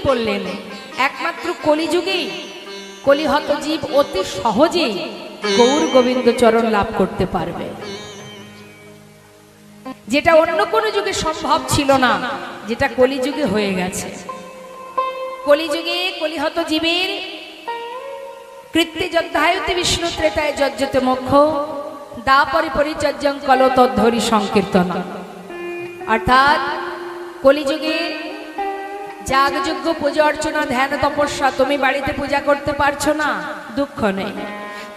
বললেন একমাত্র কলিযুগেই কলিহত জীব অতি সহজেই গৌর গোবিন্দ চরণ লাভ করতে পারবে, যেটা অন্য কোনো যুগে সম্ভব ছিল না, যেটা কলিযুগে হয়ে গেছে। কলিযুগে কলিহত জীবের কৃত্যে যদ্ধায়তে বিষ্ণু ত্রেতায় যজ্জতে মোক্ষ দাপরি পরিচর্যং কল তদ্ধরি সংকীর্তন। অর্থাৎ কলিযুগে যাগযজ্ঞ পূজা অর্চনা ধ্যান তপস্যা, তুমি বাড়িতে পূজা করতে পারছো না, দুঃখ নেই।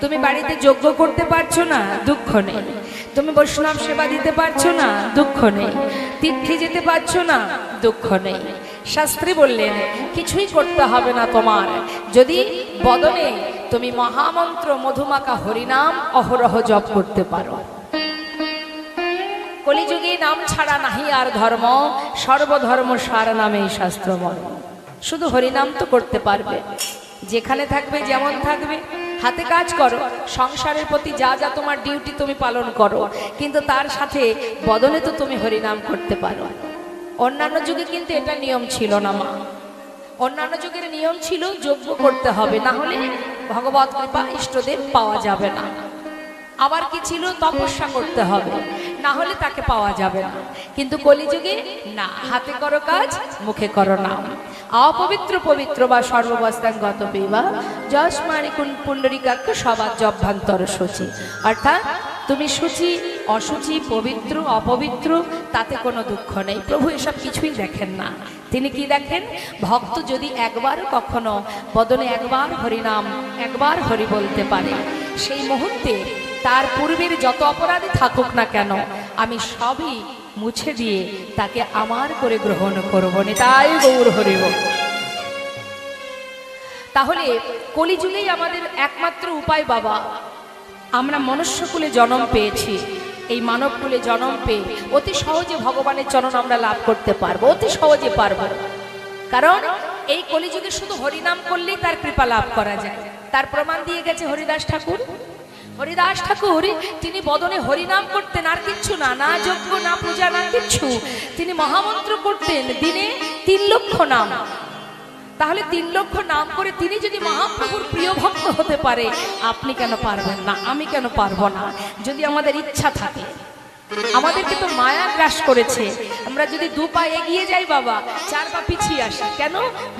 তুমি বাড়িতে যজ্ঞ করতে পারছো না, দুঃখ নেই। তুমি বৈষ্ণব সেবা দিতে পারছো না, দুঃখ নেই। তীর্থে যেতে পারছো না, দুঃখ নেই। শাস্ত্রী বললেন কিছুই করতে হবে না তোমার, যদি বদনে তুমি মহামন্ত্র মধুমাকা হরিনাম অহরহ জপ করতে পারো। কলিযুগে নাম ছাড়া নাহি আর ধর্ম, সর্বধর্ম সার নামে শাস্ত্র মর্ম। শুধু হরিনাম তো করতে পারবে, যেখানে থাকবে যেমন থাকবে, হাতে কাজ করো, সংসারের প্রতি যা যা তোমার ডিউটি তুমি পালন করো, কিন্তু তার সাথে বদনে তো তুমি হরিনাম করতে পারো। অন্যান্য যুগে কিন্তু এটা নিয়ম ছিল না মা। অন্যান্য যুগের নিয়ম ছিল যজ্ঞ করতে হবে, না হলে ভগবত কৃপা ইষ্টদেব পাওয়া যাবে না। আবার কি ছিল, তপস্যা করতে হবে, না হলে তাকে পাওয়া যাবে না। কিন্তু কলিযুগে না, হাতে করো কাজ, মুখে করো নাম। অপবিত্র পবিত্র বা সর্ববস্থাঙ্গত বিবাহ যশমারি পুণ্ডরিকাক্ষ সবার জভ্যান্তর সূচি। অর্থাৎ তুমি সূচি অসুচি পবিত্র অপবিত্র তাতে কোনো দুঃখ নেই। প্রভু এসব কিছুই দেখেন না। তিনি কি দেখেন, ভক্ত যদি একবার কখনো বদনে একবার হরিনাম একবার হরি বলতে পারে, সেই মুহূর্তে তার পূর্বের যত অপরাধী থাকুক না কেন আমি সবই মুছে দিয়ে তাকে আমার করে গ্রহণ করব, তাই গৌর হরিব। তাহলে কলিযুগেই আমাদের একমাত্র উপায় বাবা, আমরা মনুষ্যকুলে জন্ম পেয়েছি, এই মানবকুলে জন্ম পেয়ে অতি সহজে ভগবানের চরণ আমরা লাভ করতে পারবো, অতি সহজে পারবো। কারণ এই কলিযুগে শুধু হরিনাম করলেই তার কৃপা লাভ করা যায়। তার প্রমাণ দিয়ে গেছে হরিদাস ঠাকুর। হরিদাস ঠাকুর তিনি বদনে হরিনাম করতেন, আর কিচ্ছু না, না যজ্ঞ না পূজা না কিচ্ছু। তিনি মহামন্ত্র করতেন দিনে 3 লক্ষ নাম। তাহলে 3 লক্ষ নাম করে তিনি যদি মহাপ্রভুর প্রিয় ভক্ত হতে পারে, আপনি কেন পারবেন না, আমি কেন পারবো না? যদি আমাদের ইচ্ছা থাকে। আমাদেরকে তো মায়া গ্রাস করেছে, আমরা যদি 2 পা এগিয়ে যাই বাবা, 4 পা পিছিয়ে আসি। কেন?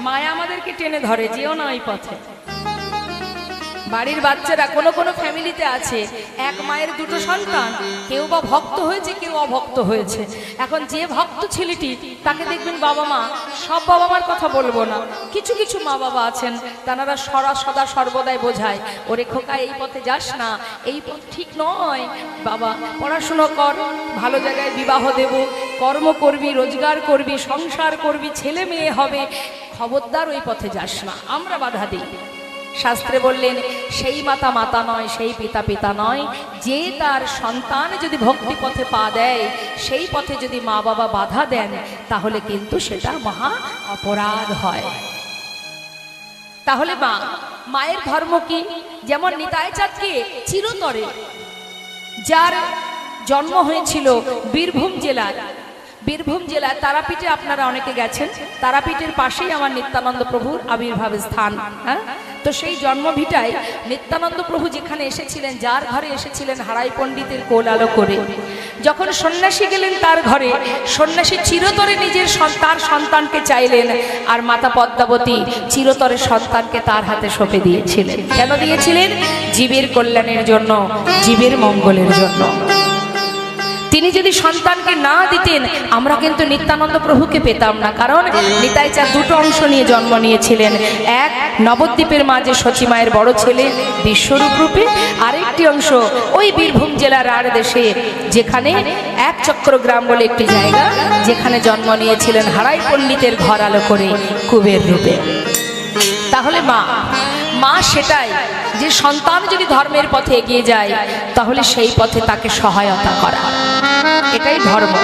মায়া আমাদেরকে টেনে ধরে, যেও না ওই পথে। বাড়ির বাচ্চারা কোনো কোনো ফ্যামিলিতে আছে, এক মায়ের 2টো সন্তান, কেউ বা ভক্ত হয়েছে কেউ অভক্ত হয়েছে। এখন যে ভক্ত ছেলেটি তাকে দেখবেন বাবা মা, সব বাবা মার কথা বলবো না, কিছু কিছু মা বাবা আছেন তারা সদা সর্বদাই বোঝায়, ওরে খোকা এই পথে যাস না, এই পথ ঠিক নয় বাবা, পড়াশুনো কর, ভালো জায়গায় বিবাহ দেব, কর্ম করবি, রোজগার করবি, সংসার করবি, ছেলে মেয়ে হবে, খবরদার ওই পথে যাস না। আমরা বাধা দিই। শাস্ত্রে বললেন সেই মাতা মাতা নয়, সেই পিতা পিতা নয়, যে তার সন্তান যদি ভক্তি পথে পা দেয়, সেই পথে যদি মা বাবা বাধা দেন, তাহলে কিন্তু সেটা মহা অপরাধ হয়। তাহলে মায়ের ধর্ম কি? যেমন নিতাই চাঁদকে চিরতরে, যার জন্ম হয়েছিল বীরভূম জেলায়, বীরভূম জেলায় তারাপীঠে, আপনারা অনেকে গেছেন, তারাপীঠের পাশেই আমার নিত্যানন্দ প্রভুর আবির্ভাব স্থান। হ্যাঁ, তো সেই জন্মভিটায় নিত্যানন্দ প্রভু যেখানে এসেছিলেন, যার ঘরে এসেছিলেন হারাই পণ্ডিতের কোল আলো করে, যখন সন্ন্যাসী গেলেন তার ঘরে, সন্ন্যাসী চিরতরে নিজের তার সন্তানকে চাইলেন, আর মাতা পদ্মাবতী চিরতরে সন্তানকে তার হাতে সঁপে দিয়েছিলেন। কেন দিয়েছিলেন? জীবের কল্যাণের জন্য, জীবের মঙ্গলের জন্য। তিনি যদি সন্তানকে না দিতেন, আমরা কিন্তু নিত্যানন্দ প্রভুকে পেতাম না। কারণ নিতাই চাঁদ 2টো অংশ নিয়ে জন্ম নিয়েছিলেন, এক নবদ্বীপের মাঝে সচিমায়ের বড় ছেলে বিশ্বরূপ রূপে, আরেকটি অংশ ওই বীরভূম জেলার আর দেশে, যেখানে 1 চক্রগ্রাম বলে একটি জায়গা, যেখানে জন্ম নিয়েছিলেন হারাই পণ্ডিতের ঘর আলো করে কুবের রূপে। তাহলে মা সেটাই, যে সন্তান যদি ধর্মের পথে এগিয়ে যায়, তাহলে সেই পথে তাকে সহায়তা করা, এটাই ধর্ম।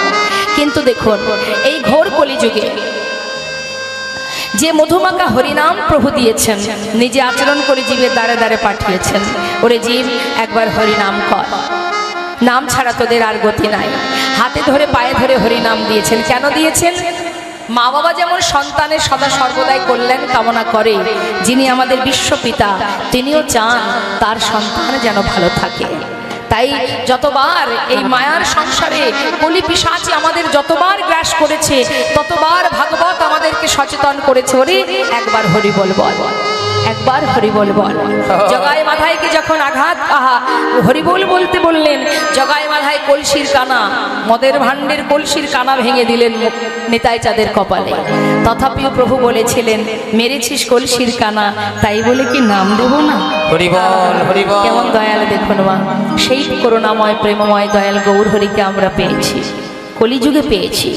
কিন্তু দেখুন এই ঘোর কলিযুগে যে মধুমাকা হরিনাম প্রভু দিয়েছেন, নিজে আচরণ করে জীবের দ্বারে দ্বারে পাঠিয়েছেন, ওরে জীব একবার হরিনাম কর, নাম ছাড়া তোদের আর গতি নাই। হাতে ধরে পায়ে ধরে হরিনাম দিয়েছেন। কেন দিয়েছেন? মা বাবা যেমন সন্তানের সদা সর্বদাই কল্যাণ কামনা করে, যিনি আমাদের বিশ্বপিতা তিনিও চান তার সন্তান যেন ভালো থাকে। তাই যতবার এই মায়ার সংসারে কলি পিশাচি আমাদের যতবার গ্রাস করেছে, ততবার ভাগবত আমাদেরকে সচেতন করেছে, ওরে একবার হরি বল বল, একবার হরি বল বল। জগায় মাথায়কে যখন আঘাত হরি বল বলতে বললেন, জগায় মাথায় কলসির কানা, মদের ভাণ্ডের কলসির কানা ভেঙে দিলেন নিতাই চাঁদের কপালে। তথাপিও প্রভু বলেছিলেন, মেরেছিস কলসির কানা, তাই বলে কি নাম দেব না? হরি বল হরি বল। কেমন দয়াল দেখুন মা, সেই করুণাময় প্রেমময় দয়াল গৌর হরিকে আমরা পেয়েছি, কলিযুগে পেয়েছি।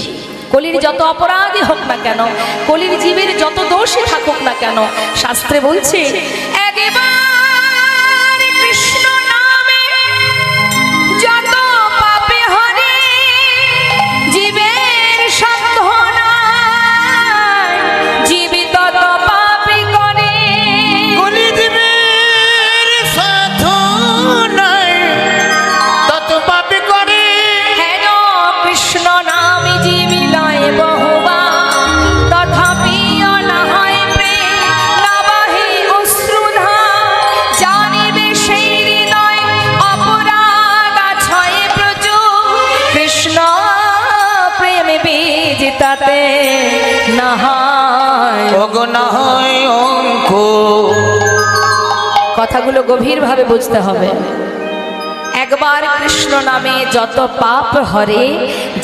কলির যত অপরাধী হোক না কেন, কলির জীবের যত দোষী থাকুক না কেন, শাস্ত্রে বলছে একবার কৃষ্ণ নামে যত পাপে হরে, জীবের সাধনায় জীবে তত পাপী করে। কলি জীবের সাধনায় তত পাপী করে। হেন কৃষ্ণ নামে জীবি লয় বহুবার, তথাপিও না হয় প্রেম, না বাহে অশ্রুধার। জানিবে সেই হৃদয় অপরাধ ছয় প্রচুর, কৃষ্ণ প্রেমে বীজ তাতে না হয়। ওগো না হয় অঙ্ক। কথাগুলো গভীরভাবে বুঝতে হবে। একবার কৃষ্ণ নামে যত পাপ হরে,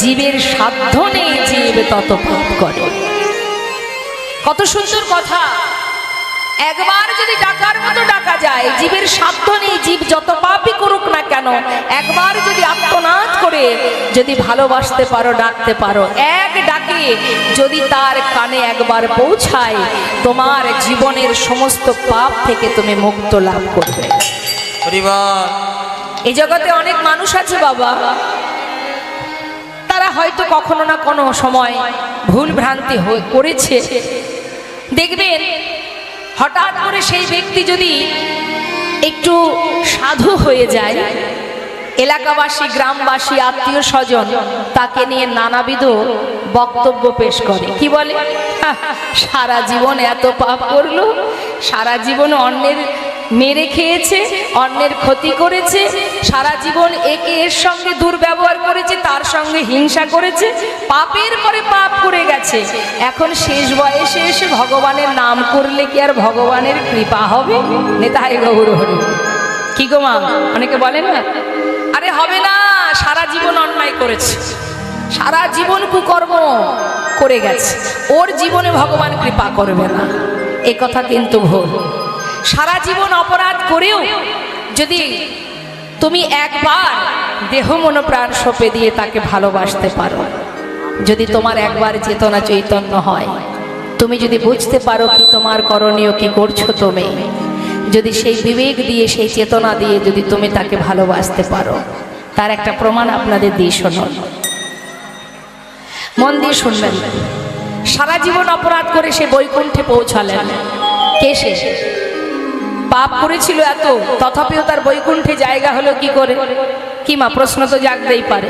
জীবের সাধ্য নেই জীব তত পাপ করে। কত সুন্দর কথা। একবার যদি ডাকার মতো ডাকা যায়, জীবের সাধ্য নেই, জীব যত পাপই করুক না কেন, একবার যদি আত্মনাদ করে যদি ভালোবাসতে পারো, ডাকতে পারো, এক ডাকে যদি তার কানে একবার পৌঁছায়, তোমার জীবনের সমস্ত পাপ থেকে তুমি মুক্ত লাভ করবে। হরি বল। এই জগতে অনেক মানুষ আছে বাবা, তারা হয়তো কখনো না কোনো সময় ভুল ভ্রান্তি করেছে। দেখবেন হঠাৎ করে সেই ব্যক্তি যদি একটু সাধু হয়ে যায়, এলাকাবাসী, গ্রামবাসী, আত্মীয় স্বজন তাকে নিয়ে নানাবিধ বক্তব্য পেশ করে। কি বলে? সারা জীবন এত পাপ করলো, সারা জীবন অন্যের মেরে খেয়েছে, অন্যের ক্ষতি করেছে, সারা জীবন একে এর সঙ্গে দুর্ব্যবহার করেছে, তার সঙ্গে হিংসা করেছে, পাপের পরে পাপ করে গেছে। এখন শেষ বয়সে এসে ভগবানের নাম করলে কি আর ভগবানের কৃপা হবে? নিতাই গৌর হরি। কি গো মা, অনেকে বলেন না, আরে হবে না, সারা জীবন অন্যায় করেছে, সারা জীবন কুকর্ম করে গেছে, ওর জীবনে ভগবান কৃপা করবে না। এ কথা কিন্তু ভুল। সারা জীবন অপরাধ করেও যদি তুমি একবার দেহ মন প্রাণ সঁপে দিয়ে তাকে ভালোবাসতে পারো, যদি তোমার একবার চেতনা চৈতন্য হয়, তুমি যদি বুঝতে পারো কি তোমার করণীয়, কি করছো তুমি, যদি সেই বিবেক দিয়ে, সেই চেতনা দিয়ে যদি তুমি তাকে ভালোবাসতে পারো, তার একটা প্রমাণ আপনাদের দিয়ে শুনুন, মন দিয়ে শুনবেন। সারা জীবন অপরাধ করে সে বৈকুণ্ঠে পৌঁছালেন। কে সে? পাপ করেছিল এত, তথাপিও তার বৈকুণ্ঠে জায়গা হলো কি করে? কি মা, প্রশ্ন তো জাগতেই পারে।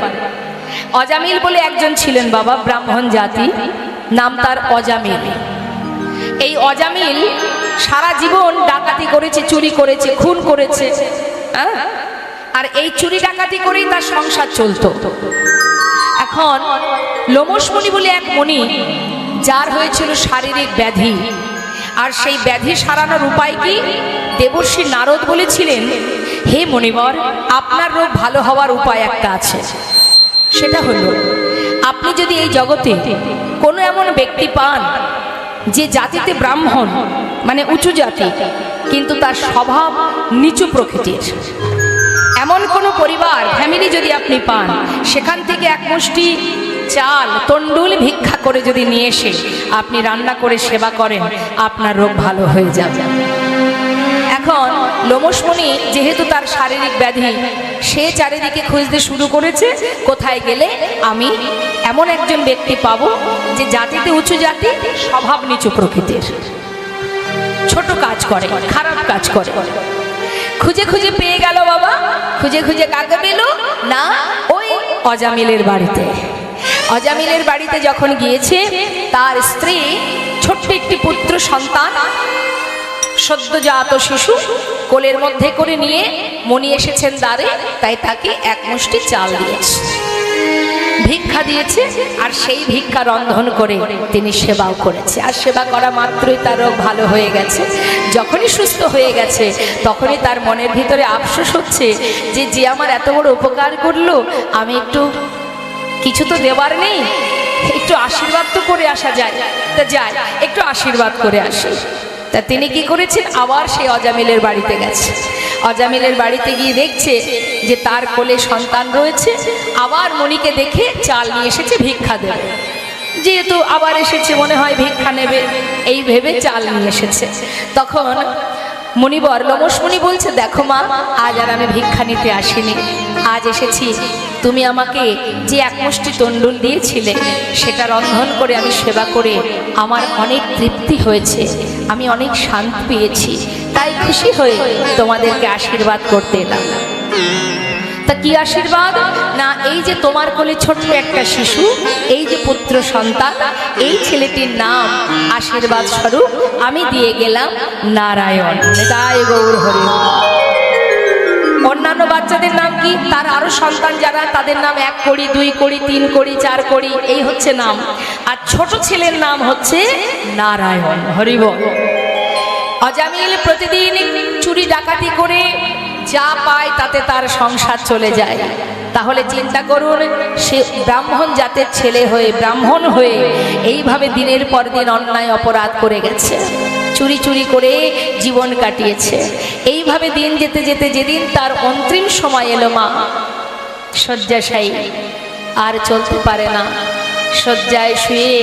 অজামিল বলে একজন ছিলেন বাবা, ব্রাহ্মণ জাতি, নাম তার অজামিল। এই অজামিল সারা জীবন ডাকাতি করেছে, চুরি করেছে, খুন করেছে, আর এই চুরি ডাকাতি করেই তার সংসার চলতো। এখন লোমশ মুনি বলে এক মুনি, যার হয়েছিল শারীরিক ব্যাধি, আর সেই ব্যাধি সারানোর উপায় কি? দেবর্ষি নারদ বলেছিলেন, হে মুনিবর, আপনার রোগ ভালো হওয়ার উপায় একটা আছে। সেটা হলো, আপনি যদি এই জগতে কোনো এমন ব্যক্তি পান যে জাতিতে ব্রাহ্মণ, মানে উঁচু জাতি, কিন্তু তার স্বভাব নিচু প্রকৃতির, এমন কোনো পরিবার, ফ্যামিলি যদি আপনি পান, সেখান থেকে এক মুষ্টি চাল, তন্ডুল ভিক্ষা করে যদি নিয়ে এসে আপনি রান্না করে সেবা করেন, আপনার রোগ ভালো হয়ে যাবে। এখন লোমশ মুনি যেহেতু তার শারীরিক ব্যাধি, সে চারিদিকে খুঁজতে শুরু করেছে, কোথায় গেলে আমি এমন একজন ব্যক্তি পাবো যে জাতিতে উঁচু জাতি, স্বভাব নিচু প্রকৃতির, ছোট কাজ করে, খারাপ কাজ করে। খুঁজে খুঁজে পেয়ে গেল বাবা। খুঁজে খুঁজে কাকে পেল? না, ওই অজামিলের বাড়িতে। অজামিলের বাড়িতে যখন গিয়েছে, তার স্ত্রী ছোট্ট একটি পুত্র সন্তান, সদ্যজাত শিশু কোলের মধ্যে করে নিয়ে মণি এসেছেন দ্বারে, তাই তাকে এক মুষ্টি চাল দিয়েছে, ভিক্ষা দিয়েছে। আর সেই ভিক্ষা রন্ধন করে তিনি সেবাও করেছে। আর সেবা করা মাত্রই তার রোগ ভালো হয়ে গেছে। যখনই সুস্থ হয়ে গেছে তখনই তার মনের ভিতরে আফসোস হচ্ছে যে যে আমার এত বড় উপকার করলো, আমি একটু কিছু তো দেবার নেই, একটু আশীর্বাদ তো করে আসা যায়। তা যাই, একটু আশীর্বাদ করে আসি। তা তিনি কি করেছেন, আবার সেই অজামিলের বাড়িতে গেছে। অজামিলের বাড়িতে গিয়ে দেখছে যে তার কোলে সন্তান রয়েছে। আবার মণিকে দেখে চাল নিয়ে এসেছে, ভিক্ষা দেবে। যেহেতু আবার এসেছে, মনে হয় ভিক্ষা নেবে, এই ভেবে চাল নিয়ে এসেছে। তখন মুনিবর লোমশ মুনি বলছে, দেখো মা, আজ আর আমি ভিক্ষা নিতে আসিনি, আজ এসেছি তুমি আমাকে যে এক মুষ্টি তণ্ডুল দিয়েছিলে সেটা রন্ধন করে আমি সেবা করে আমার অনেক তৃপ্তি হয়েছে, আমি অনেক শান্তি পেয়েছি, তাই খুশি হয়ে তোমাদেরকে আশীর্বাদ করতে এলাম। তা কি আশীর্বাদ? না, এই যে তোমার কোলে ছোট্ট একটা শিশু, এই যে পুত্র সন্তান, এই ছেলেটির নাম আশীর্বাদ স্বরূপ আমি দিয়ে গেলাম নারায়ণ। তাই গৌর হরি। অন্যান্য বাচ্চাদের নাম কি? তার আরো সন্তান যারা, তাদের নাম 1 কড়ি, 2 কড়ি, 3 কড়ি, 4 কড়ি, এই হচ্ছে নাম। আর ছোট ছেলের নাম হচ্ছে নারায়ণ। হরি বল। অজামিল প্রতিদিন চুরি ডাকাতি করে যা পায় তাতে তার সংসার চলে যায়। তাহলে চিন্তা করুন, সে ব্রাহ্মণ জাতের ছেলে হয়ে, ব্রাহ্মণ হয়ে এইভাবে দিনের পর দিন অন্যায় অপরাধ করে গেছে, চুরি চুরি করে জীবন কাটিয়েছে। এইভাবে দিন যেতে যেতে যেদিন তার অন্তিম সময় এলো, মা শয্যাশায়ী, আর চলতে পারে না, শয্যায় শুয়ে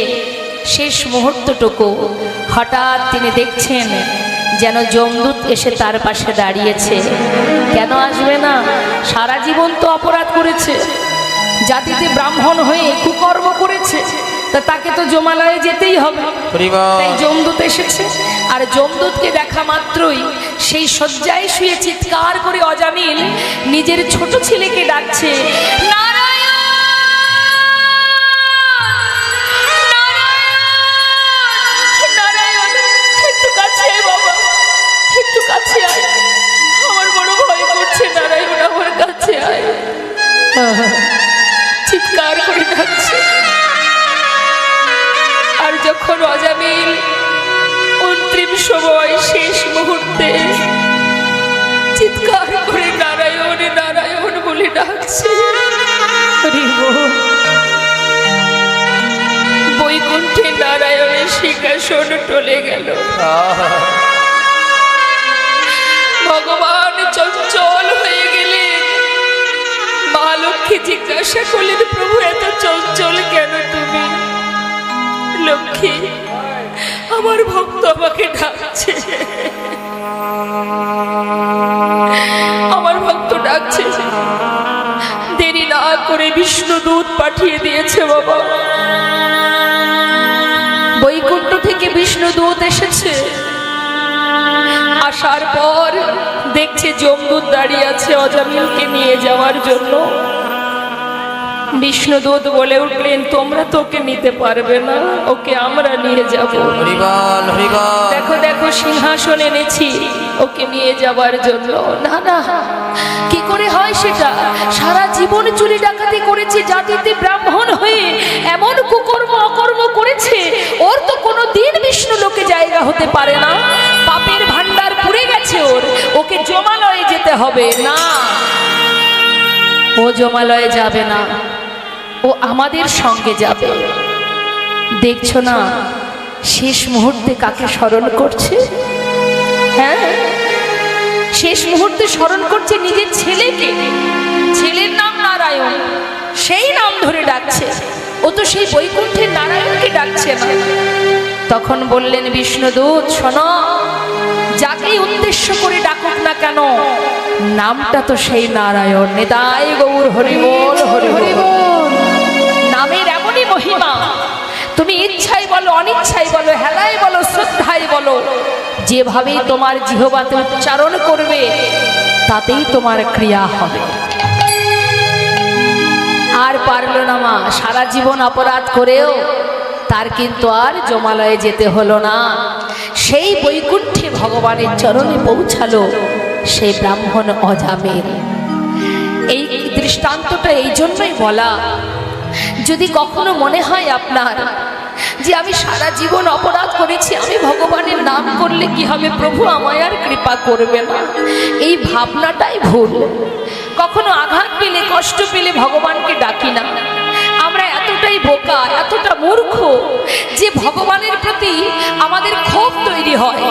শেষ মুহূর্তটুকু হঠাৎ তিনি দেখছেন যেন যমদূত এসে তার পাশে দাঁড়িয়েছে। কেন আসবে না? সারা জীবন তো অপরাধ করেছে, জাতিতে ব্রাহ্মণ হয়ে কুকর্ম করেছে, তা তাকে তো যমালয়ে যেতেই হবে। তাই যমদূত এসেছে। আর যমদূতকে দেখা মাত্রই সেই শয্যায় শুয়ে চিৎকার করে অজামিল নিজের ছোট ছেলেকে ডাকছে, নারায়ণ, নারায়ণ, একটু কাছে আয় বাবা, একটু কাছে আয়, আমার বড় ভয় করছে, নারায়ণ আমার কাছে আয়। চিৎকার করে ডাকছে। আর যখন অজামিল অন্তিম সময় শেষ মুহূর্তে চিৎকার করে নারায়ণ নারায়ণ বলে ডাকছে, বৈকুণ্ঠে নারায়ণের সিংহাসন টলে গেল। ভগবান চঞ্চল হয়ে গেলেন। মা লক্ষ্মী জিজ্ঞাসা করলেন, প্রভু এত চঞ্চল কেন তুমি? লক্ষ্মী, আমার ভক্ত আমাকে ডাকছে, আমার ভক্ত ডাকছে। দেরি না করে বিষ্ণুদূত পাঠিয়ে দিয়েছে বাবা। বৈকুণ্ঠ থেকে বিষ্ণুদূত এসেছে। আসার পর দেখছে যমদূত দাঁড়িয়ে আছে অজামিলকে নিয়ে যাওয়ার জন্য। বিষ্ণুদূত বলে উঠলেন, তোমরা তোকে নিতে পারবে না, ওকে আমরা নিয়ে যাব। দেখো দেখো সিংহাসন এনেছি ওকে নিয়ে যাবার জন্য। না না, কি করে হয় সেটা? সারা জীবন চুরি ডাকাতি করেছে, জাতিতে ব্রাহ্মণ হয়ে এমন কুকর্ম অকর্ম করেছে, ওর তো কোনো দিন বিষ্ণু লোকে জায়গা হতে পারে না। পাপের ভান্ডার পুড়ে গেছে ওর, ওকে যমালয়ে যেতে হবে। না, ও যমালয়ে যাবে না, ও আমাদের সঙ্গে যাবে। দেখছো না শেষ মুহূর্তে কাকে স্মরণ করছে? হ্যাঁ, শেষ মুহূর্তে স্মরণ করছে নিজের ছেলেকে। ছেলের নাম নারায়ণ, সেই নাম ধরে ডাকছে। ও তো সেই বৈকুণ্ঠের নারায়ণকে ডাকছে না। তখন বললেন বিষ্ণুদূত, শোনো, যাকেই উদ্দেশ্য করে ডাকুক না কেন, নামটা তো সেই নারায়ণ। নিতাই গৌর হরি বল, হরি হরি বল। নামের এমনই মহিমা, তুমি ইচ্ছাই বলো, অনিচ্ছাই বলো, হেলায় বলো, শ্রদ্ধায় বলো, যেভাবেই তোমার জিহ্বাতে উচ্চারণ করবে তাতেই তোমার ক্রিয়া হবে। আর পারল না মা, সারা জীবন অপরাধ করেও তার কিন্তু আর জমালয়ে যেতে হলো না। সেই বৈকুণ্ঠে ভগবানের চরণে পৌঁছালো সেই ব্রাহ্মণ অজামিল। এই দৃষ্টান্তটা এই জন্যই বলা, যদি কখনো মনে হয় আপনার যে আমি সারা জীবন অপরাধ করেছি, আমি ভগবানের নাম করলে কি হবে, প্রভু আমায় আর কৃপা করবে না, এই ভাবনাটাই ভুল। কখনো আঘাত পেলে, কষ্ট পেলে ভগবানকে ডাকি না। আমরা এতটাই বোকা, এতটা মূর্খ যে ভগবানের প্রতি আমাদের ক্ষোভ তৈরি হয়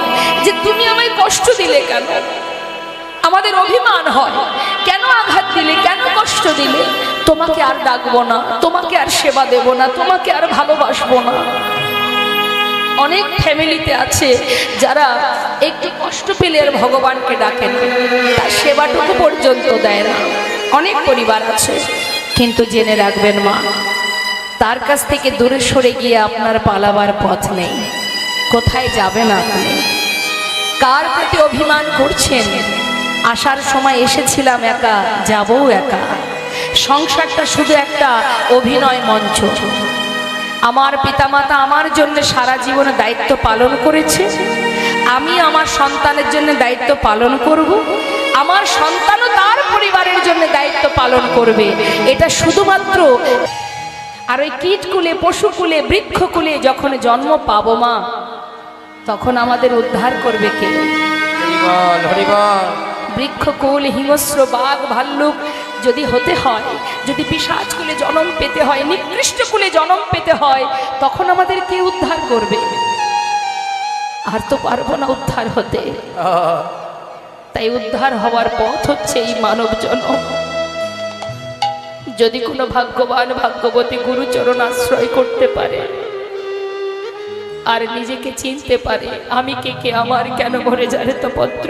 যে তুমি আমায় কষ্ট দিলে কেন, আমাদের অভিমান হয় কেন আঘাত দিলে, কেন কষ্ট দিলে, তোমাকে আর ডাকবো না, তোমাকে আর সেবা দেব না, তোমাকে আর ভালোবাসবো না। অনেক ফ্যামিলিতে আছে যারা একটু কষ্ট পেলে আর ভগবানকে ডাকে না, তার সেবাটুকু পর্যন্ত দেয় না। অনেক পরিবার আছে, কিন্তু জেনে রাখবেন মা, তার কাছ থেকে দূরে সরে গিয়ে আপনার পালাবার পথ নেই। কোথায় যাবেন আপনি? কার প্রতি অভিমান করছেন? আসার সময় এসেছিলাম একা, যাবও একা। সংসারটা শুধু একটা অভিনয় মঞ্চ। আমার পিতামাতা আমার জন্য সারা জীবনে দায়িত্ব পালন করেছে, আমি আমার সন্তানের জন্য দায়িত্ব পালন করব, আমার সন্তানও তার পরিবারের জন্য দায়িত্ব পালন করবে। এটা শুধুমাত্র। আর ওই কীটকুলে, পশুকুলে, বৃক্ষকুলে যখন জন্ম পাবো মা, তখন আমাদের উদ্ধার করবে কে? হরিবল হরিবল। বৃক্ষকুল, হিংস্র বাঘ ভাল্লুক যদি হতে হয়, যদি পিশাচকুলে জন্ম পেতে হয়, নিকৃষ্ট কুলে জন্ম পেতে হয়, তখন আমাদের কে উদ্ধার করবে? আর তো পারবো না উদ্ধার হতে। তাই উদ্ধার হওয়ার পথ হচ্ছে এই মানব জন্ম। যদি কোনো ভাগ্যবান ভাগ্যবতী গুরুচরণ আশ্রয় করতে পারে আর নিজেকে চিনতে পারে, আমি কে, আমার কেন মরে যারে তো পত্র,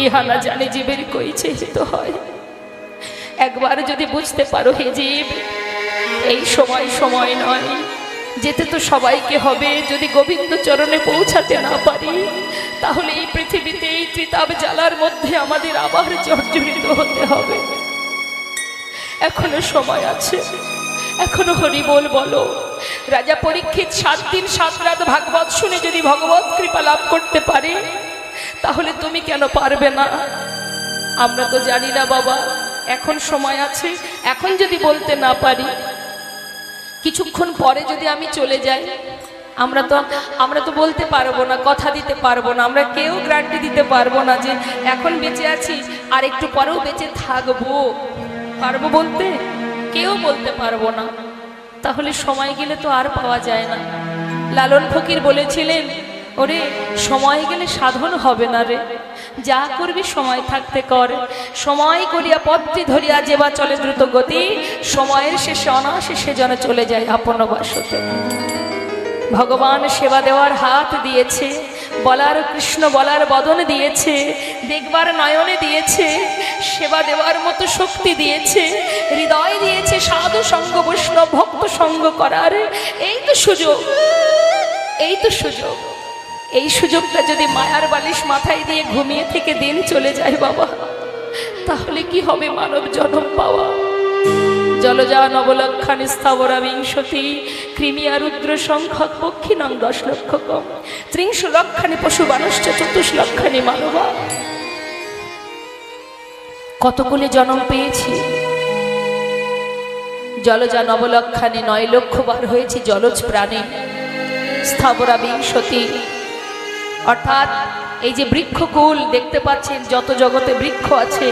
ইহা না জানে জীবের কইছে হিত হয়। একবার যদি বুঝতে পারো হে জীব, এই সময় নয়, যেতে তো সবাইকে হবে। যদি গোবিন্দ চরণে পৌঁছাতে না পারি, তাহলে এই পৃথিবীতে এই ত্রিতাপ জ্বালার মধ্যে আমাদের আবার জর্জরিত হতে হবে। এখনো সময় আছে, এখনো হরি বলো। রাজা পরীক্ষিত 7 দিন 7 রাত ভাগবত শুনে যদি ভগবত কৃপা লাভ করতে পারে, তাহলে তুমি কেন পারবে না? আমরা তো জানি না বাবা, এখন সময় আছে। এখন যদি বলতে না পারি, কিছুক্ষণ পরে যদি আমি চলে যাই, আমরা তো বলতে পারবো না, কথা দিতে পারবো না, আমরা কেউ গ্যারান্টি দিতে পারবো না যে এখন বেঁচে আছি আর একটু পরেও বেঁচে থাকবো। পারবো বলতে? কেউ বলতে পারবো না। তাহলে সময় গেলে তো আর পাওয়া যায় না। লালন ফকির বলেছিলেন, ওরে সময় গেলে সাধন হবে না রে, যা করবি সময় থাকতে কর। সময় করিয়া পথটি ধরিয়া যেবা চলে দ্রুত গতি, সময়ের শেষে অনাশেষে যেন চলে যায় আপন বাসতে। ভগবান সেবা দেওয়ার হাত দিয়েছে, বলার কৃষ্ণ বলার বদন দিয়েছে, দেখবার নয়নে দিয়েছে, সেবা দেওয়ার মতো শক্তি দিয়েছে, হৃদয় দিয়েছে, সাধু সঙ্গ বৈষ্ণব ভক্ত সঙ্গ করার। এই তো সুযোগ, এই তো সুযোগ। এই সুযোগটা যদি মায়ার বালিশ মাথায় দিয়ে ঘুমিয়ে থেকে দিন চলে যায় বাবা, তাহলে কি হবে মানব জন্ম পাওয়া? জলজা নবলক্ষানি স্থাবরা বিংশতি, কৃমিয়া রুদ্র সংখ্যক পক্ষী নং 10 লক্ষ কম, 30 লক্ষানি পশু মানুষ্য 24 লক্ষানি মানবা। কতগুলি জন্ম পেয়েছি, জলজা নবলক্ষানি 9 লক্ষ বার হয়েছি জলজ প্রাণী। স্থাবরা বিংশতি অর্থাৎ এই যে বৃক্ষকুল দেখতে পাচ্ছেন, যত জগতে বৃক্ষ আছে,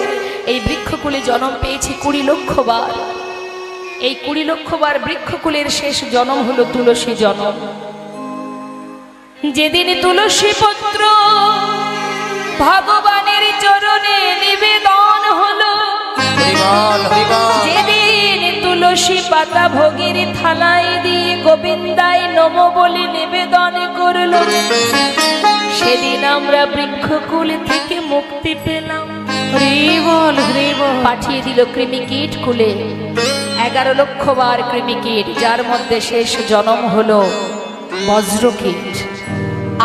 এই বৃক্ষকুলে জন্ম পেয়েছি 20 লক্ষ বার। এই 20 লক্ষ বার বৃক্ষকুলের শেষ জন্ম হলো তুলসী জন্ম। যেদিন তুলসী পত্র ভগবানের চরণে নিবেদন হলো, যেদিন তুলসী পাতা ভোগের থালায় দিয়ে গোবিন্দায় নমো বলে নিবেদন করলো, সেদিন আমরা বৃক্ষকুল থেকে মুক্তি পেলাম। পাঠিয়ে দিল কৃমিকীট কুলে 11 লক্ষ বার কৃমিকীট, যার মধ্যে শেষ জন্ম হলো বজ্রকীট।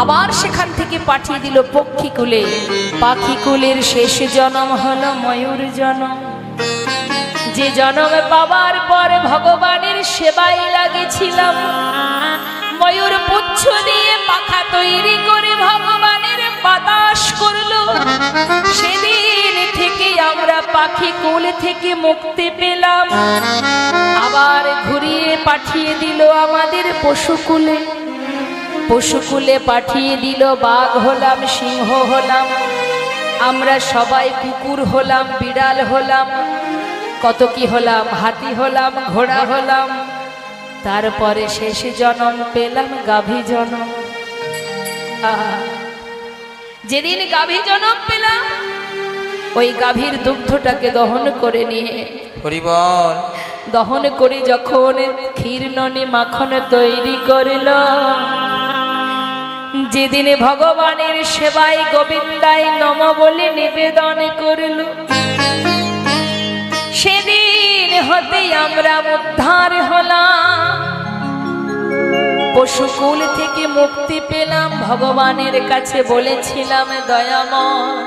আবার সেখান থেকে পাঠিয়ে দিল পক্ষীকুলে, পাখিকুলের শেষ জন্ম হলো ময়ূর জন্ম। যে জন্ম পাওয়ার পর ভগবানের সেবায় লাগেছিলাম, ময়ূর পুচ্ছ দিয়ে পাখা তৈরি করে ভগবানের বাতাস করলো, সেদিন থেকে আমরা পাখি কুল থেকে মুক্তি পেলাম। আবার ঘুরিয়ে পাঠিয়ে দিল আমাদের পশুকুলে, পশুকুলে পাঠিয়ে দিল, বাঘ হলাম, সিংহ হলাম, আমরা সবাই কুকুর হলাম, বিড়াল হলাম, কত কি হলাম, হাতি হলাম, ঘোড়া হলাম। তারপরে শেষ জন্ম পেলাম গাভী জন্ম। যেদিন গাভী জন্ম পেলাম, ওই গাভীর দুগ্ধটাকে দহন করে নিয়ে হরিবল দহন করে যখন ক্ষীর ননি মাখন তৈরি করল, যেদিনে ভগবানের সেবায় গোবিন্দায় নম বলে নিবেদন করল, সেদিন হতে আমরা উদ্ধার হলাম, পশুকুল থেকে মুক্তি পেলাম। ভগবানের কাছে বলেছিলাম, দয়াময়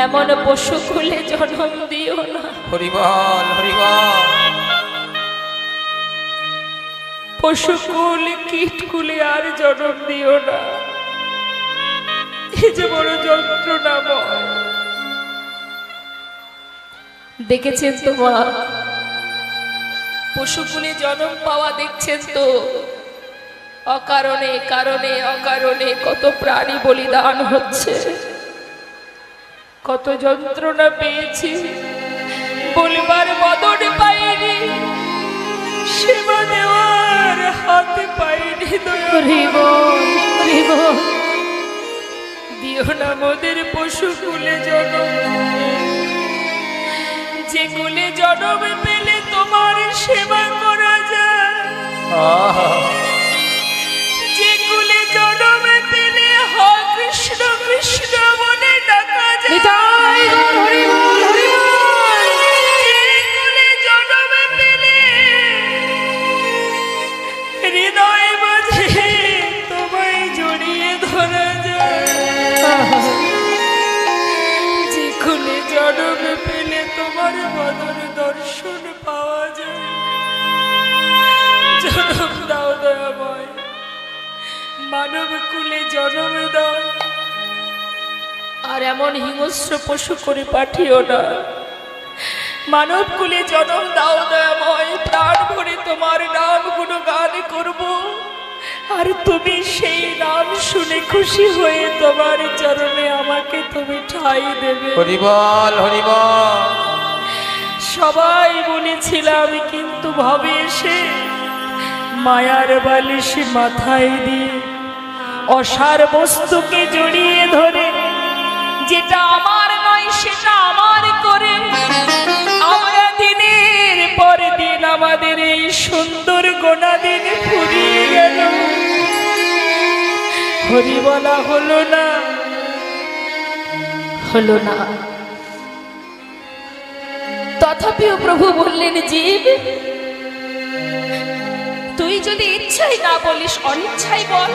এমন পশুকুলে জন্ম দিও না। হরিবল হরিবল পশুকুল কীটকুলে আর জন্ম দিও না, এই যে বড় যন্ত্রণাময়। দেখেছেন তো মা, পশুকুলে জন্ম পাওয়া দেখছেন তো, অকারণে কারণে অকারণে কত প্রাণী বলিদান হচ্ছে, কত যন্ত্রণা পেয়েছি, বলবার মদন পাইনি, সেবা দেওয়ার হাতে পাইনি। দিও না মোদের পশুকুলে জন্ম, যে কুলে জন্ম পেলে তোমার সেবা করা যায়, যে কুলে জন্ম পেলে হয় কৃষ্ণ কৃষ্ণ বলে ডাকা যায়, যে কুলে জন্ম পেলে হৃদয় মাঝে তোমায় জড়িয়ে ধরা যায়, যে কুলে জন্ম পেলে তোমার বদন দর্শন পাওয়া যায়। জন্ম দাও দয়াময়, মানব কুলে জন্ম দাও, আর এমন হিংস্র পশু করে পাঠিও না। মানব কুলে জন্ম দাও দয়াময়, প্রাণ ভরে তোমার নাম গুণগান করব, আর তুমি সেই নাম শুনে খুশি হয়ে তোমার চরণে আমাকে তুমি ঠাঁই দেবে। হরিবল হরিবল সবাই বলেছিলাম, কিন্তু ভাবে এসে মায়ার বালিশ মাথায় দিয়ে অসার বস্তুকে জড়িয়ে ধরে, যেটা আমার নয় সেটা আমার করে আমরা দিনের পর দিন আমাদের এই সুন্দর গোনা দিন ফুরিয়ে গেল, হরি বলা হলো না, হলো না। তথাপিও প্রভু বললেন, জীব তুই যদি ইচ্ছাই না বলিস, অনিচ্ছাই বল,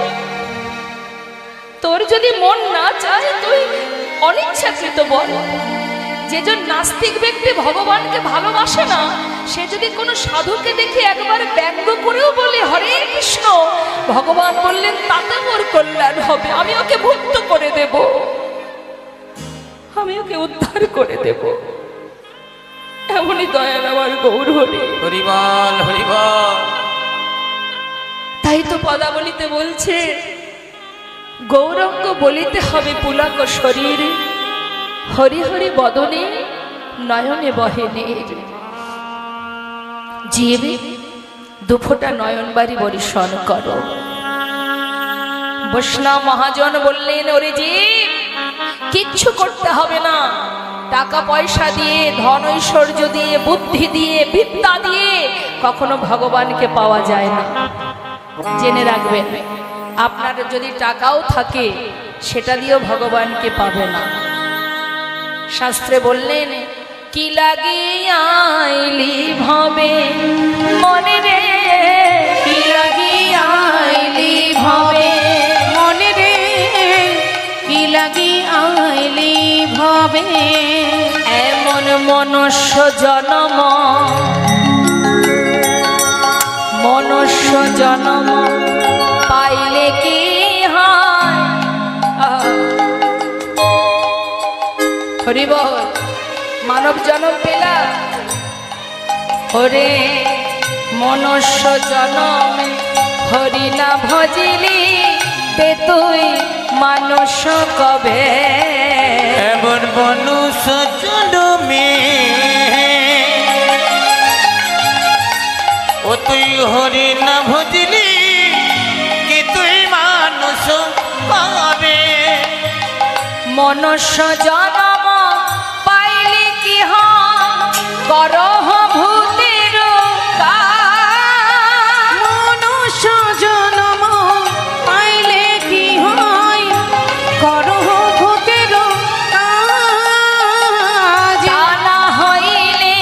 তোর যদি মন না চায় তুই অনিচ্ছাকৃত বল। যেজন নাস্তিক ব্যক্তি ভগবানকে ভালোবাসে না, সে যদি কোনো সাধুকে দেখে একবার ব্যঙ্গ করেও বলে হরে কৃষ্ণ, ভগবান বললেন তাতে মোর কল্যাণ হবে, আমি ওকে মুক্ত করে দেব, আমি ওকে উদ্ধার করে দেব। এমনই দয়াল আমার গৌর হরি। হরিবল হরিবল তাই তো পদাবলিতে বলছে, গৌরঙ্গ বলিতে হবে পুলক শরীর, হরি হরি বদনে নয়নে বহে নীর। জীব দুফোটা নয়ন বাড়ি বরিশন করো। বৈষ্ণব মহাজন বললেন, ওরে জীব কিচ্ছু করতে হবে না, টাকা পয়সা দিয়ে, ধন ঐশ্বর্য দিয়ে, বুদ্ধি দিয়ে, বিদ্যা দিয়ে কখনো ভগবানকে পাওয়া যায় না। জেনে রাখবেন, আপনার যদি টাকাও থাকে সেটা দিয়েও ভগবানকে পাবে না। শাস্ত্রে বললেন, কি লাগিয়াইলি ভবে মনে রে, কি লাগিয়াইলি ভবে মনে রে, কি লাগিয়াইলি ভবে এমন মনুষ্য জনম, মনুষ্য জনম পাইলে কি হয়। হরি বল, মানব জনম পেলা ওরে মনুষ্য জনম হরি না ভজিলি তে তুই মানুষ কবে। এমন মনুষ্য জনমে ও তুই হরি না ভজলি কি তুই মানুষ পাবে। মনুষ্য জনম পাইলে কি হয় করহ ভূতের কাজ। মনুষ্য জনম পাইলে কি হয় করহ ভূতের কাজ। তা না হইলে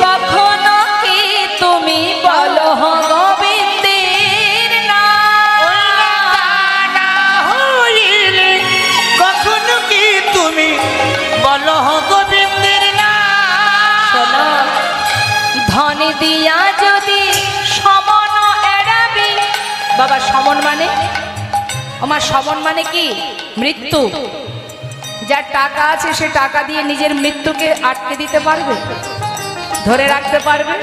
কখনো কি তুমি বলো গোবিন্দের নাম। হইলে কখনো কি তুমি বলো গোবিন্দের নাম। শোনো, ধন দিয়া যদি সমন এড়াবি। বাবা সমন মানে, আমার সমন মানে কি? মৃত্যু। যার টাকা আছে সে টাকা দিয়ে নিজের মৃত্যুকে আটকে দিতে পারবে, ধরে রাখতে পারবে?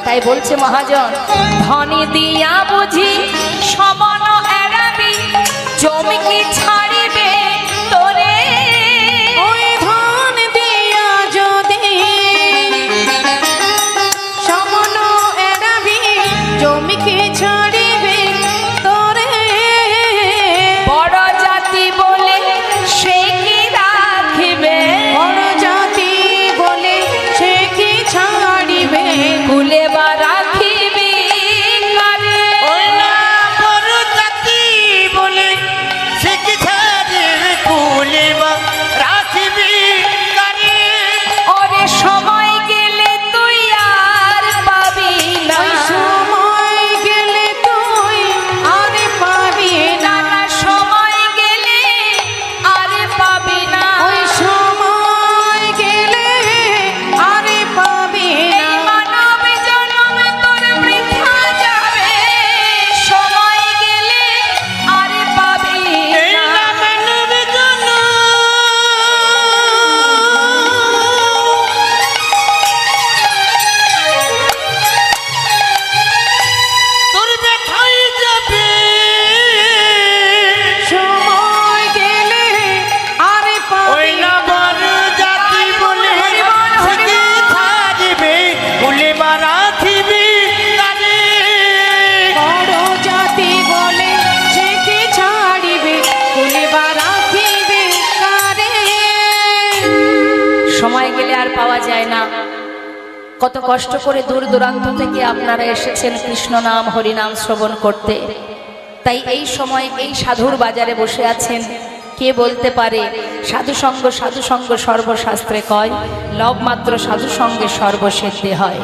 তাই বলছে মহাজন, ধনী দিয়া বুঝি সমন এড়াবি জমি কি ছাড়িবে তোরে। ওই ধন দিয়া যদি সমন এড়াবি জমি কি ছাড়িবে তোরে। বড় জাতি বলে সে কি রাখিবে, বড় জাতি বলে সে কি ছাড়িবে। কুলে বা রাখিবি কারে। ওই না বড় জাতি বলে সে কি ছাড়িবে কুলে বা রাখিবি কারে। ওরে সময় গেলে তুই আর পাবি না, ওই সময় গেলে তুই আর পাবি না। না সময় গেলে আর পাবি না। ওই সময় গেলে আর পাবি এই না। মানব জন্মে তোর বৃথা যাবে, সময় গেলে আর পাবি এই না। না মানব জনম তোর ব্যথাই যাবে। সময় গেলে আর ওই পাবি না বড় জাতি বলে সে কি ছাড়িবে কুলে বা রাখিবি কারে। বড় জাতি বলে সে কি ছাড়িবে কুলে বা রাখিবে কারে। সময় গেলে আর পাওয়া যায় না। কত কষ্ট করে দূর দূরান্ত থেকে আপনারা এসেছেন কৃষ্ণ নাম হরিনাম শ্রবণ করতে। তাই এই সময় এই সাধুর বাজারে বসে আছেন। কে বলতে পারে সাধুসঙ্গ সাধুসঙ্গ সর্বশাস্ত্রে কয়, লব মাত্র সাধুসঙ্গে সর্বসিদ্ধি হয়।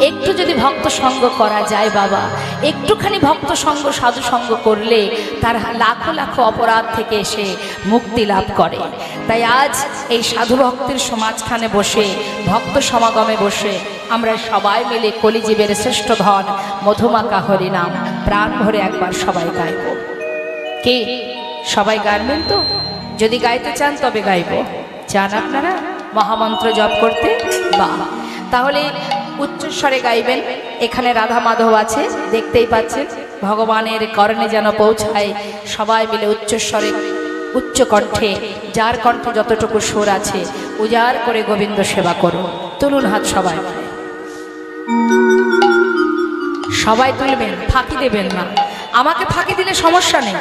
একটু যদি ভক্ত সঙ্গ করা যায় বাবা, একটুখানি ভক্ত সঙ্গ সাধুসঙ্গ করলে তার লাখো লাখো অপরাধ থেকে সে মুক্তি লাভ করে। তাই আজ এই সাধু ভক্তের সমাজখানে বসে ভক্ত সমাগমে বসে আমরা সবাই মিলে কলিজীবের শ্রেষ্ঠ ধন মধুমাকা হরিনাম প্রাণ ভরে একবার সবাই গাইব। কে সবাই গাইবেন তো? যদি গাইতে চান তবে গাইব। চান আপনারা মহামন্ত্র জপ করতে? বাহ, তাহলে উচ্চস্বরে গাইবেন। এখানে রাধা মাধব আছে, দেখতেই পাচ্ছেন। ভগবানের কর্ণে যেন পৌঁছায়। সবাই মিলে উচ্চস্বরে উচ্চ কণ্ঠে, যার কণ্ঠে যতটুকু সুর আছে উজাড় করে গোবিন্দ সেবা করুন। তুলুন হাত সবাই, সবাই তুলবেন, ফাঁকি দেবেন না। আমাকে ফাঁকি দিলে সমস্যা নেই,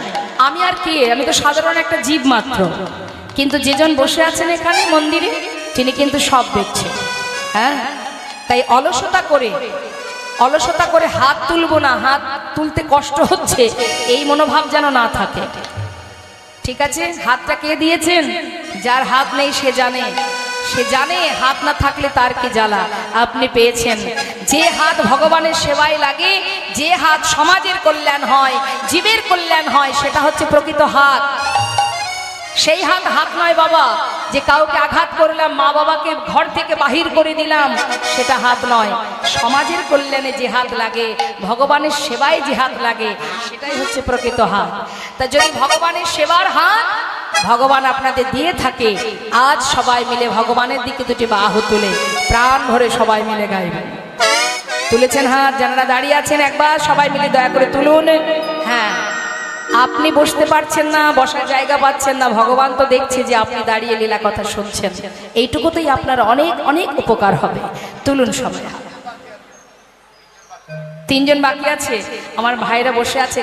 আমি আর কি, আমি তো সাধারণ একটা জীব মাত্র। কিন্তু যেজন বসে আছেন এখানে মন্দিরে তিনি কিন্তু সব দেখছেন। হ্যাঁ, তাই অলসতা করে হাত তুলবো না, হাত তুলতে কষ্ট হচ্ছে এই মনোভাব যেন না থাকে। ঠিক আছে? হাতটা কে দিয়েছেন? যার হাত নেই সে জানে, সে জানে হাত না থাকলে তার কি জ্বালা। আপনি পেয়েছেন। যে হাত ভগবানের সেবায় লাগে, যে হাত সমাজের কল্যাণ হয়, জীবের কল্যাণ হয়, সেটা হচ্ছে প্রকৃত হাত। সেই হাত হাত নয় বাবা, যে কাউকে আঘাত করলাম, মা বাবাকে ঘর থেকে বাহির করে দিলাম, সেটা হাত নয়। সমাজের কল্যাণে যে হাত লাগে, ভগবানের সেবায় যে হাত লাগে, সেটাই হচ্ছে প্রকৃত হাত। তা যদি ভগবানের সেবার হাত ভগবান আপনাদের দিয়ে থাকে, আজ সবাই মিলে ভগবানের দিকে দুটি বাহু তুলে প্রাণ ভরে সবাই মিলে গাইবেন। তুলেছেন হাত? যারা দাঁড়িয়ে আছেন একবার সবাই মিলে দয়া করে তুলুন। হ্যাঁ, আপনি বসতে পারছেন না, বসার জায়গা পাচ্ছেন না, ভগবান তো দেখছে যে আপনি দাঁড়িয়ে লীলা কথা শুনছেন। এইটুকুতেই আপনার অনেক অনেক উপকার হবে। তুলুন সবাই। তিনজন বাকি আছে, আমার ভাইরা বসে আছে,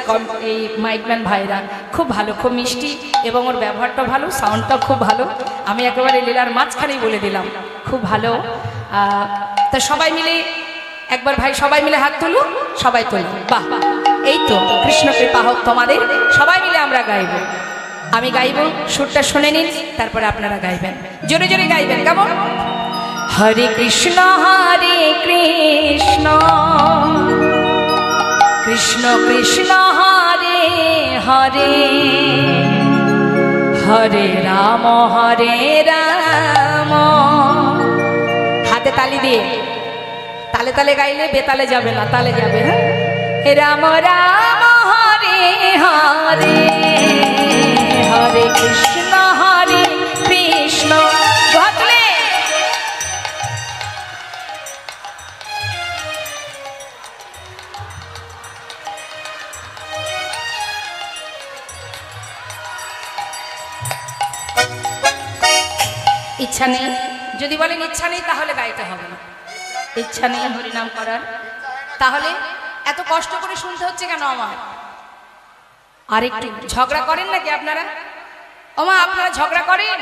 এই মাইকম্যান ভাইরা খুব ভালো, খুব মিষ্টি, এবং ওর ব্যবহারটা ভালো, সাউন্ডটাও খুব ভালো। আমি একেবারে লীলার মাঝখানেই বলে দিলাম, খুব ভালো। তা সবাই মিলে একবার ভাই সবাই মিলে হাত তুলুন, সবাই তুলুন। বাহ, এই তো কৃষ্ণ কৃপা হোক তোমাদের। সবাই মিলে আমরা গাইব, আমি গাইব, সুরটা শুনে নিন, তারপরে আপনারা গাইবেন, জোরে জোরে গাইবেন। কেমন? হরে কৃষ্ণ কৃষ্ণ কৃষ্ণ হরে হরে, হরে রাম হাতে তালি দিয়ে, তালে তালে গাইলে বেতালে যাবে না, তালে যাবে। হ্যাঁ, হে রাম রাম হরে হরে, হরে কৃষ্ণ ঘটলে ইচ্ছা নেই, যদি বলেন ইচ্ছা নেই তাহলে গাইতে হবে না। ইচ্ছা নেই হরিনাম করার, তাহলে এত কষ্ট করে শুনতে হচ্ছে কেন আমার? আর একটু ঝগড়া করেন নাকি আপনারা? ওমা, আপনারা ঝগড়া করেন?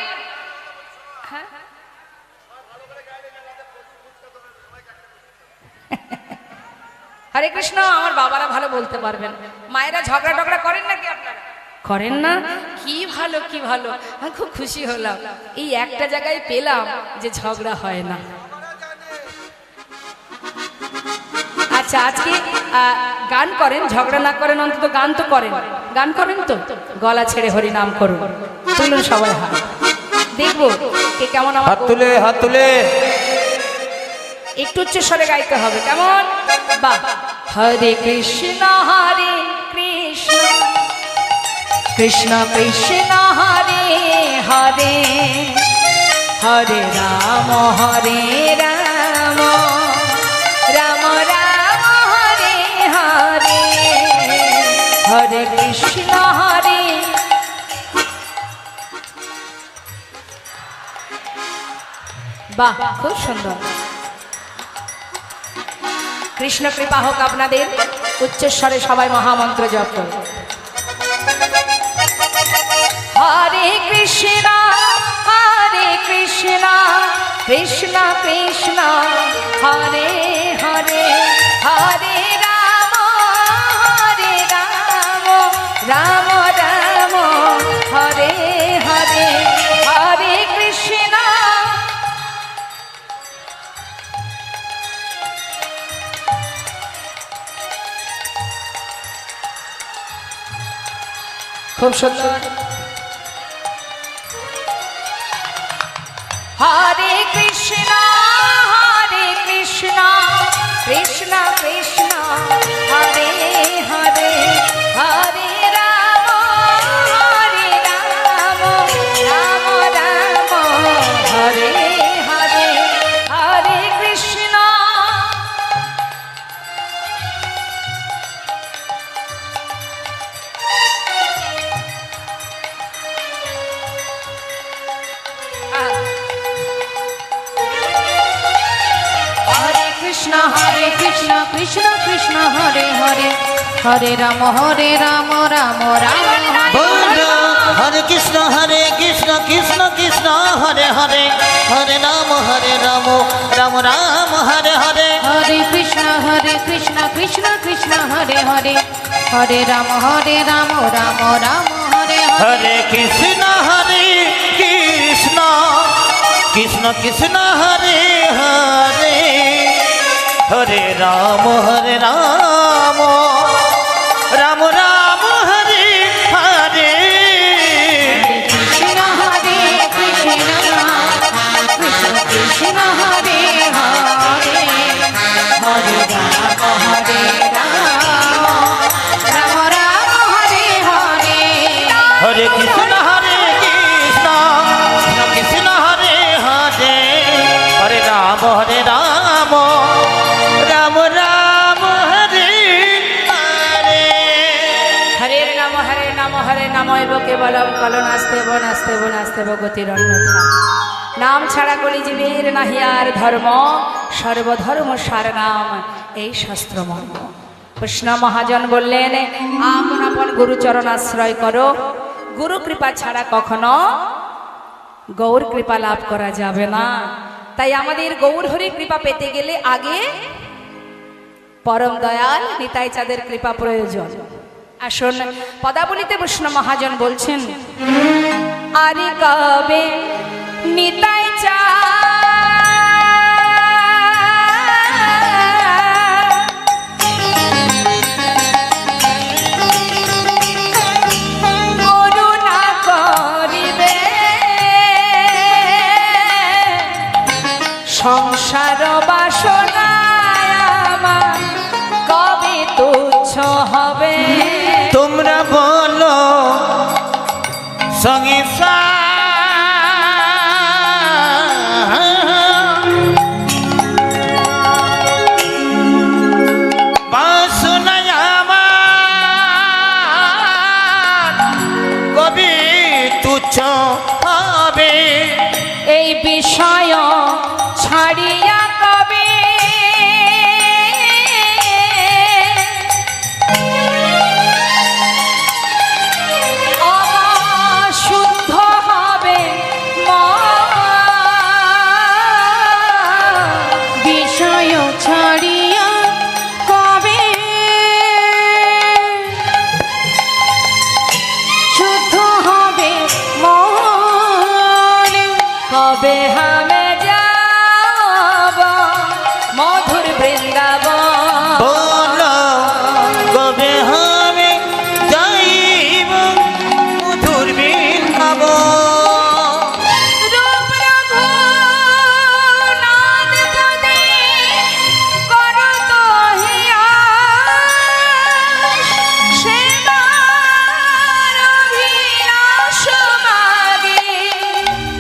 হ্যাঁ, হরে কৃষ্ণ। আমার বাবারা ভালো বলতে পারবেন। মায়েরা ঝগড়া টগড়া করেন নাকি আপনারা? করেন না? কি ভালো, কি ভালো, আমি খুব খুশি হলাম। এই একটা জায়গায় পেলাম যে ঝগড়া হয় না। আচ্ছা, আজকে গান করেন, ঝগড়া না করেন, অন্তত গান তো করেন। গান করেন তো? গলা ছেড়ে হরি নাম করুন। তুলুন সবাই হাত, দেখবো কে কেমন। আমার হাত তুলে, হাত তুলে একটু উচ্চ স্বরে গাইতে হবে। কেমন? বাহ। হরে কৃষ্ণ কৃষ্ণ কৃষ্ণ হরে হরে, হরে রাম রাম রাম হরে হরে, হরে কৃষ্ণ হরে। বাহ, খুব সুন্দর। কৃষ্ণ কৃপা হোক আপনাদের। উচ্চস্বরে সবাই মহামন্ত্র জপ করুন। হরে কৃষ্ণ কৃষ্ণ কৃষ্ণ হরে হরে, হরে রাম রাম রাম হরে হরে, হরে কৃষ্ণ। খুব সুন্দর। হরে কৃষ্ণ কৃষ্ণ কৃষ্ণ হরে হরে, হরে রাম রাম রাম হরে হরে, হরে কৃষ্ণ। হরে কৃষ্ণ কৃষ্ণ কৃষ্ণ হরে হরে, হরে রাম রাম রাম বলো হরে কৃষ্ণ কৃষ্ণ কৃষ্ণ হরে হরে, হরে রাম রাম রাম হরে হরে, হরে কৃষ্ণ কৃষ্ণ কৃষ্ণ হরে হরে, হরে রাম রাম রাম হরে হরে কৃষ্ণ কৃষ্ণ কৃষ্ণ হরে হরে, হরে রাম রাম রাম হরে হরে, কৃষ্ণ বলো নাচতে গতির অন্যথা। নাম ছাড়া কলিজীবের নাহিয়ার ধর্ম, সর্বধর্ম সার নাম এই শাস্ত্র মর্ম। কৃষ্ণ মহাজন বললেন, আপন আপন গুরুচরণ আশ্রয় করো, গুরু কৃপা ছাড়া কখনো গৌর কৃপা লাভ করা যাবে না। তাই আমাদের গৌর হরি কৃপা পেতে গেলে আগে পরম দয়াল নিতাই চাঁদের কৃপা প্রয়োজন। আসুন পদাবলিতে বৈষ্ণব মহাজন বলছেন, আরে কবে নিতাই করুণা করিবে সংসার বাসনা আমার কবে তুচ্ছ হবে। তোমরা বলো সঙ্গে বাসনায় আমার কবে তুচ্ছ হবে। এই বিষয় ছাড়িয়া কবে শুদ্ধ হবে বিষয় ছাড়িয়া কবে শুদ্ধ হবে মন। কবে হামে যাব মধুর বৃন্দাবন। বলো কবে হবে যাইব মধুর বৃন্দাবন। রূপ রঘুনাথ পদে করো তহিয়াস, সেবার অভিলাষ মাগে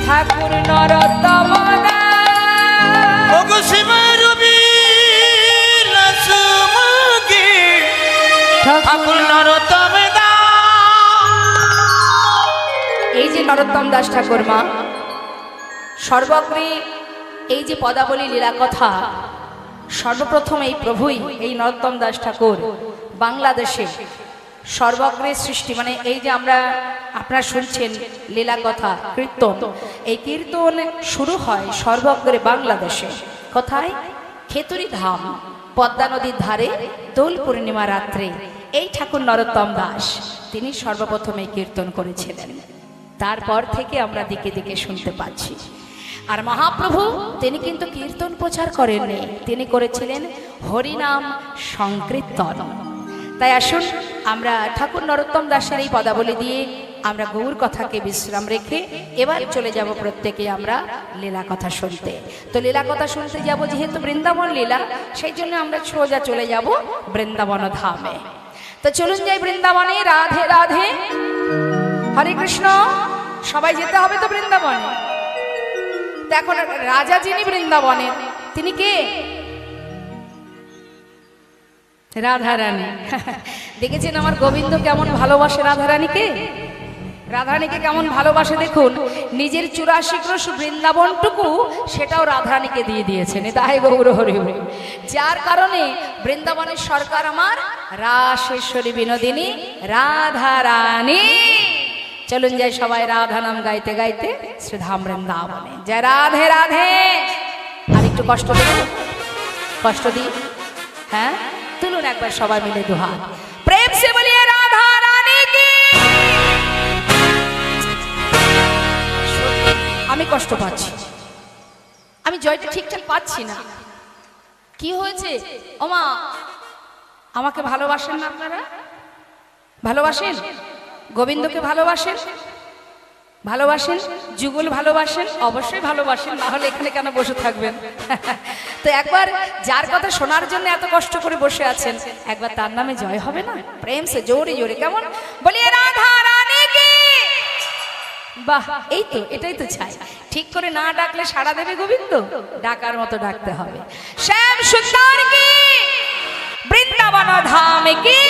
ঠাকুর নরোত্তম দাস। ওগো শিবের বিলাস মাগে ঠাকুর নরোত্তম দাস। এই যে নরোত্তম দাস ঠাকুর মা সর্বগ্রী, এই যে পদাবলী লীলা কথা সর্বপ্রথম এই প্রভুই, এই নরোত্তম দাস ঠাকুর বাংলাদেশে সর্বগ্রী সৃষ্টি। মানে এই যে আমরা আপনারা শুনছেন লীলা কথা কীর্তন, এই কীর্তন শুরু হয় সর্বগ্রে বাংলাদেশে। কোথায়? খেতুরি ধাম, পদ্মা নদীর ধারে দোল পূর্ণিমা রাত্রে এই ঠাকুর নরোত্তম দাস তিনি সর্বপ্রথম এই কীর্তন করেছিলেন। তারপর থেকে আমরা দিকে দিকে শুনতে পাচ্ছি। আর মহাপ্রভু তিনি কিন্তু কীর্তন প্রচার করেননি, তিনি করেছিলেন হরিনাম সংকীর্তন। তাই আসুন আমরা ঠাকুর নরোত্তম দাসের এই পদাবলী দিয়ে আমরা গৌর কথাকে বিশ্রাম রেখে এবার চলে যাব প্রত্যেকে আমরা লীলা কথা শুনতে। তো লীলা কথা শুনতে যাব যেহেতু বৃন্দাবন লীলা, সেই জন্য আমরা সোজা চলে যাব বৃন্দাবন ধামে। তো চলুন যাই বৃন্দাবনে। রাধে রাধে, হরে কৃষ্ণ। সবাই যেতে হবে তো বৃন্দাবনে। দেখুন রাজা যিনি বৃন্দাবনে তিনি কে? রাধারানী। দেখেছেন আমার গোবিন্দ কেমন ভালোবাসে রাধারানীকে? রাধারানীকে কেমন ভালোবাসে দেখুন, নিজের 84 ক্রোশ বৃন্দাবনটুকু সেটাও রাধারানীকে দিয়ে দিয়েছেন। তাই গৌর হরি হরি। যার কারণে বৃন্দাবনের সরকার আমার রাসেশ্বরী বিনোদিনী রাধারানী। চলুন যাই সবাই রাধা নাম গাইতে গাইতে শ্রীধাম বৃন্দাবনে। জয় রাধে রাধে। আর একটু কষ্ট দিই, কষ্ট দিই। হ্যাঁ তুলুন একবার সবাই মিলে দুহাত, প্রেম সে বলিয়ে রাধা রানী কি। আমি কষ্ট পাচ্ছি, আমি জয়টা ঠিকঠাক পাচ্ছি না। কি হয়েছে? ওমা আমাকে ভালোবাসেন না আপনারা? ভালোবাসেন? গোবিন্দকে ভালোবাসেন? ভালোবাসেন? যুগল ভালোবাসেন? অবশ্যই ভালোবাসেন, না হলে এখানে কেন বসে থাকবেন? তো একবার যার কথা শোনার জন্য এত কষ্ট করে বসে আছেন, একবার তার নামে জয় হবে না? প্রেম সে জোরে জোরে কেমন বলিয়ে রাধা রানী কি। বাহ, এই তো, এটাই তো চাই। ঠিক করে না ডাকলে সাড়া দেবে গোবিন্দ? ডাকার মতো ডাকতে হবে। শ্যাম সুন্দর কি, বৃন্দাবন ধাম কি।